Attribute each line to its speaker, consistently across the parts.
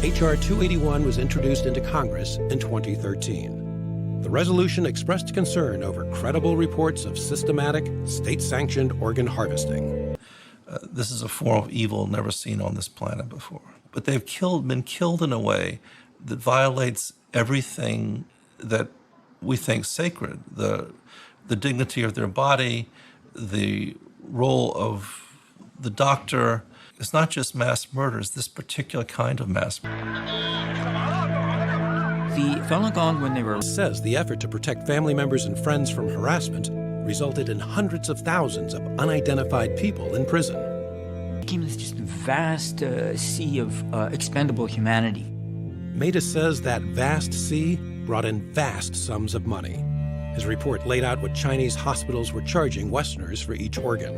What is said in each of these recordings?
Speaker 1: H.R. 281 was introduced into Congress in 2013. The resolution expressed concern over credible reports of systematic, state-sanctioned organ harvesting.
Speaker 2: This is a form of evil never seen on this planet before. But they've been killed in a way that violates everything that we think sacred. The dignity of their body, the role of the doctor. It's not just mass murder, it's this particular kind of mass murder.
Speaker 3: The Falun Gong, when they were...
Speaker 1: Says the effort to protect family members and friends from harassment resulted in hundreds of thousands of unidentified people in prison.
Speaker 3: It became this just vast sea of expendable humanity.
Speaker 1: Matus says that vast sea brought in vast sums of money. His report laid out what Chinese hospitals were charging Westerners for each organ.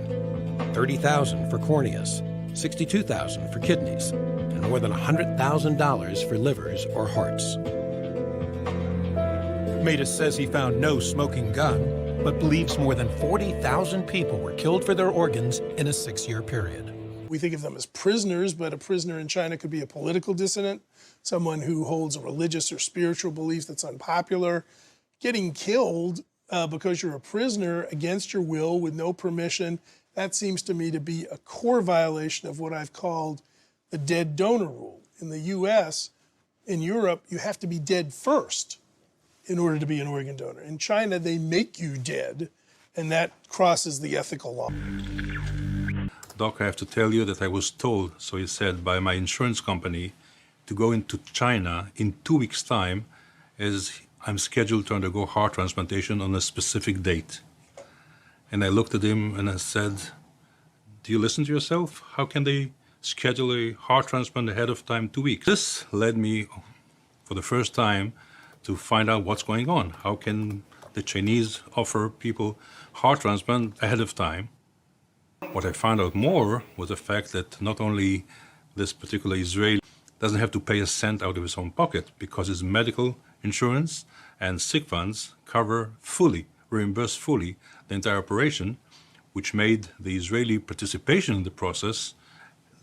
Speaker 1: $30,000 for corneas, $62,000 for kidneys, and more than $100,000 for livers or hearts. Matus says he found no smoking gun, but believes more than 40,000 people were killed for their organs in a 6-year period.
Speaker 4: We think of them as prisoners, but a prisoner in China could be a political dissident, someone who holds a religious or spiritual belief that's unpopular. Getting killed because you're a prisoner against your will with no permission, that seems to me to be a core violation of what I've called the dead donor rule. In the US, in Europe, you have to be dead first in order to be an organ donor. In China, they make you dead, and that crosses the ethical line.
Speaker 5: Doc, I have to tell you that I was told, so he said, by my insurance company to go into China in 2 weeks' time, as I'm scheduled to undergo heart transplantation on a specific date. And I looked at him and I said, do you listen to yourself? How can they schedule a heart transplant ahead of time 2 weeks? This led me, for the first time, to find out what's going on. How can the Chinese offer people heart transplant ahead of time? What I found out more was the fact that not only this particular Israeli doesn't have to pay a cent out of his own pocket because his medical insurance and sick funds cover fully, reimburse fully the entire operation, which made the Israeli participation in the process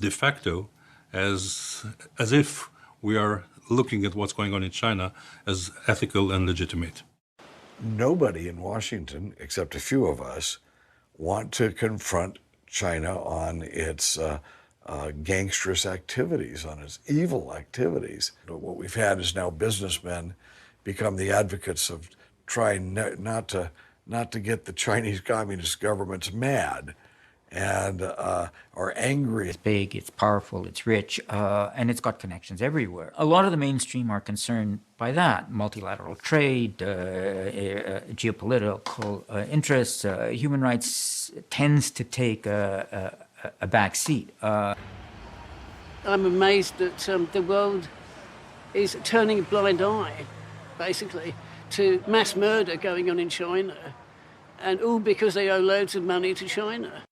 Speaker 5: de facto as if we are looking at what's going on in China as ethical and legitimate.
Speaker 6: Nobody in Washington, except a few of us, want to confront China on its gangsterous activities, on its evil activities. What we've had is now businessmen become the advocates of trying not to get the Chinese Communist governments mad and are angry.
Speaker 3: It's big, it's powerful, it's rich, and it's got connections everywhere. A lot of the mainstream are concerned by that. Multilateral trade, geopolitical interests, human rights tends to take a back seat.
Speaker 7: I'm amazed that the world is turning a blind eye, basically, to mass murder going on in China, and all because they owe loads of money to China.